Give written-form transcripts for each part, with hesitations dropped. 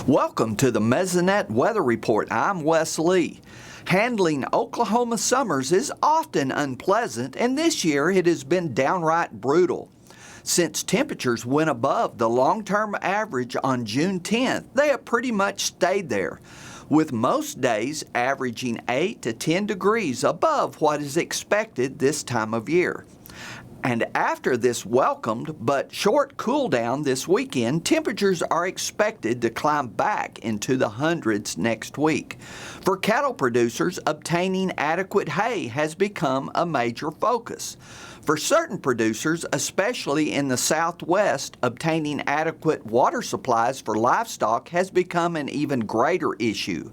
Welcome to the Mesonet Weather Report. I'm Wes Lee. Handling Oklahoma summers is often unpleasant, and this year it has been downright brutal. Since temperatures went above the long-term average on June 10th, they have pretty much stayed there, with most days averaging 8 to 10 degrees above what is expected this time of year. And after this welcomed but short cool down this weekend, temperatures are expected to climb back into the hundreds next week. For cattle producers, obtaining adequate hay has become a major focus. For certain producers, especially in the Southwest, obtaining adequate water supplies for livestock has become an even greater issue.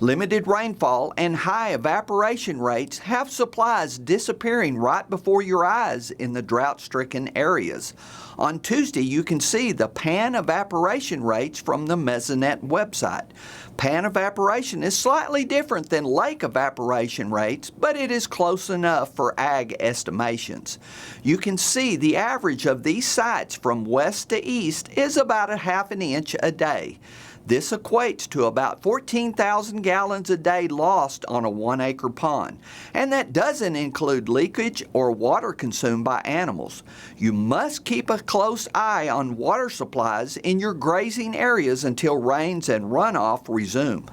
Limited rainfall and high evaporation rates have supplies disappearing right before your eyes in the drought-stricken areas. On Tuesday, you can see the pan evaporation rates from the Mesonet website. Pan evaporation is slightly different than lake evaporation rates, but it is close enough for ag estimations. You can see the average of these sites from west to east is about a half an inch a day. This equates to about 14,000 gallons a day lost on a 1-acre pond, and that doesn't include leakage or water consumed by animals. You must keep a close eye on water supplies in your grazing areas until rains and runoff resume.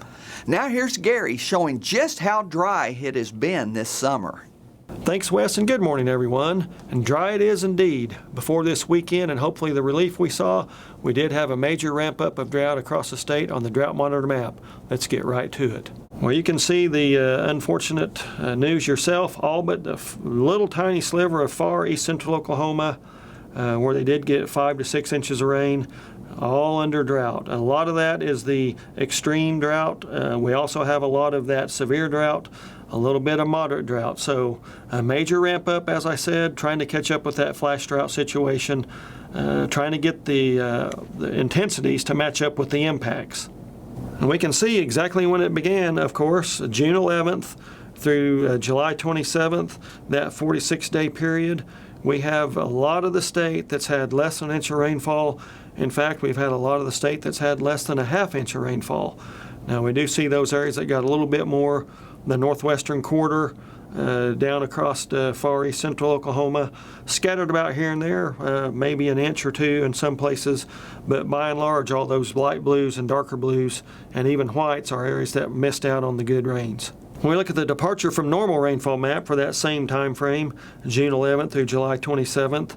Now here's Gary showing just how dry it has been this summer. Thanks, Wes, and good morning, everyone. And dry it is indeed. Before this weekend and hopefully the relief we saw, we did have a major ramp up of drought across the state on the Drought Monitor map. Let's get right to it. Well, you can see the unfortunate news yourself, all but a little tiny sliver of far east central Oklahoma where they did get 5 to 6 inches of rain, all under drought. A lot of that is the extreme drought. We also have a lot of that severe drought, a little bit of moderate drought. So a major ramp up, as I said, trying to catch up with that flash drought situation, trying to get the intensities to match up with the impacts. And we can see exactly when it began, of course, June 11th through July 27th, that 46-day period. We have a lot of the state that's had less than an inch of rainfall. In fact, we've had a lot of the state that's had less than a half inch of rainfall. Now, we do see those areas that got a little bit more, the northwestern quarter, down across far east central Oklahoma, scattered about here and there, maybe an inch or two in some places, but by and large, all those light blues and darker blues and even whites are areas that missed out on the good rains. When we look at the departure from normal rainfall map for that same time frame, June 11th through July 27th,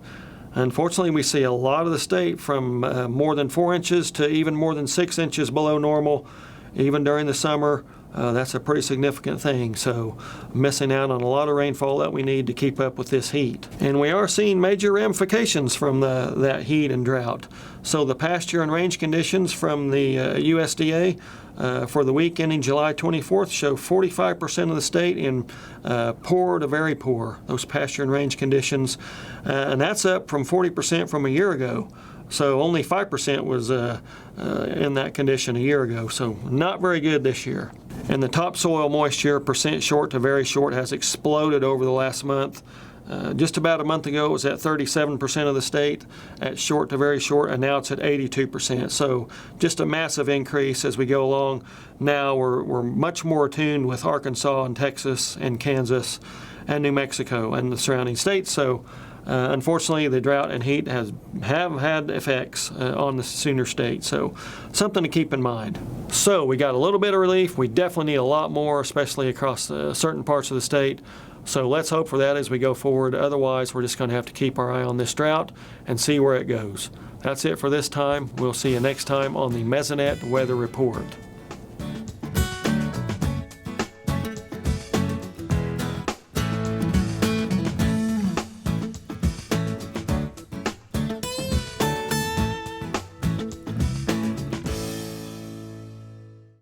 unfortunately, we see a lot of the state from more than 4 inches to even more than 6 inches below normal, even during the summer. That's a pretty significant thing, so missing out on a lot of rainfall that we need to keep up with this heat. And we are seeing major ramifications from that heat and drought. So the pasture and range conditions from the USDA for the week ending July 24th show 45% of the state in poor to very poor, those pasture and range conditions, and that's up from 40% from a year ago. So only 5% was in that condition a year ago, so not very good this year. And the topsoil moisture, percent short to very short, has exploded over the last month. Just about a month ago, it was at 37% of the state at short to very short, and now it's at 82%. So just a massive increase as we go along. Now we're much more attuned with Arkansas and Texas and Kansas and New Mexico and the surrounding states. So unfortunately, the drought and heat have had effects on the Sooner State, so something to keep in mind. So we got a little bit of relief. We definitely need a lot more, especially across certain parts of the state. So let's hope for that as we go forward. Otherwise, we're just going to have to keep our eye on this drought and see where it goes. That's it for this time. We'll see you next time on the Mesonet Weather Report.